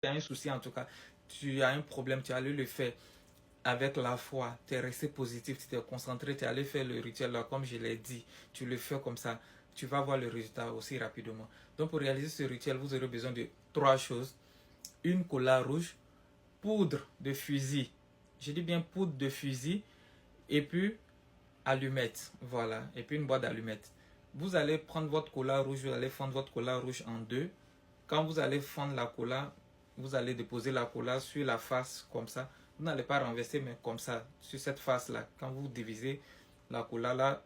tu as un souci en tout cas, tu as un problème, tu allais le faire avec la foi, tu es resté positif, tu t'es concentré, tu es allé faire le rituel là, comme je l'ai dit, tu le fais comme ça, tu vas voir le résultat aussi rapidement. Donc pour réaliser ce rituel, vous aurez besoin de trois choses. Une cola rouge, poudre de fusil, je dis bien poudre de fusil, et puis allumettes, voilà, et puis une boîte d'allumettes. Vous allez prendre votre cola rouge, vous allez fondre votre cola rouge en deux. Quand vous allez fondre la cola, vous allez déposer la cola sur la face comme ça. Vous n'allez pas renverser, mais comme ça, sur cette face-là. Quand vous divisez la cola là,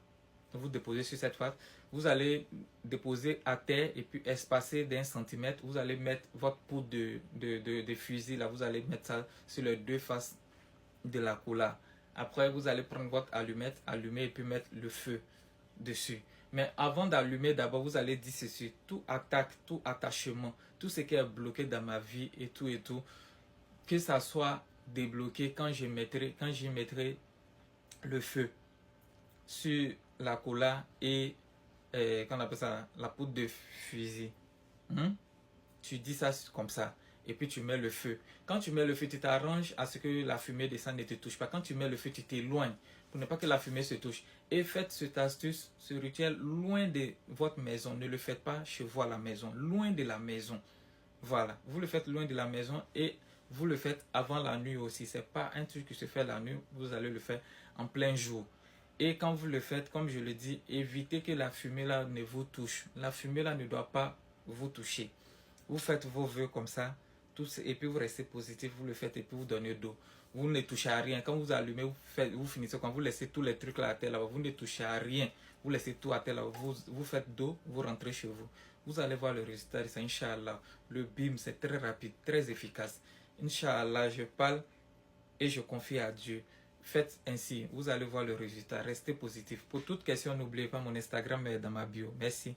vous déposez sur cette face. Vous allez déposer à terre et puis espacer d'un centimètre. Vous allez mettre votre poudre de fusil là. Vous allez mettre ça sur les deux faces de la cola. Après, vous allez prendre votre allumette, allumer et puis mettre le feu dessus. Mais avant d'allumer, d'abord, vous allez dire ceci, tout attaque, tout attachement, tout ce qui est bloqué dans ma vie et tout, que ça soit débloqué quand j'y mettrai le feu sur la cola et, qu'on appelle ça, la poudre de fusil. Hmm? Tu dis ça comme ça. Et puis tu mets le feu. Quand tu mets le feu, tu t'arranges à ce que la fumée descende et ne te touche pas. Quand tu mets le feu, tu t'éloignes pour ne pas que la fumée se touche. Et faites cette astuce, ce rituel, loin de votre maison. Ne le faites pas chez vous à la maison. Loin de la maison. Voilà. Vous le faites loin de la maison et vous le faites avant la nuit aussi. Ce n'est pas un truc qui se fait la nuit. Vous allez le faire en plein jour. Et quand vous le faites, comme je le dis, évitez que la fumée là ne vous touche. La fumée là ne doit pas vous toucher. Vous faites vos vœux comme ça, et puis vous restez positif, vous le faites et puis vous donnez d'eau. Vous ne touchez à rien. Quand vous allumez, vous finissez quand vous laissez tous les trucs là à terre là, vous ne touchez à rien. Vous laissez tout à terre là, vous faites d'eau, vous rentrez chez vous. Vous allez voir le résultat de ça, Inch'Allah. Le BIM, c'est très rapide, très efficace. Inch'Allah, je parle et je confie à Dieu. Faites ainsi, vous allez voir le résultat. Restez positif. Pour toute question, n'oubliez pas mon Instagram est dans ma bio. Merci.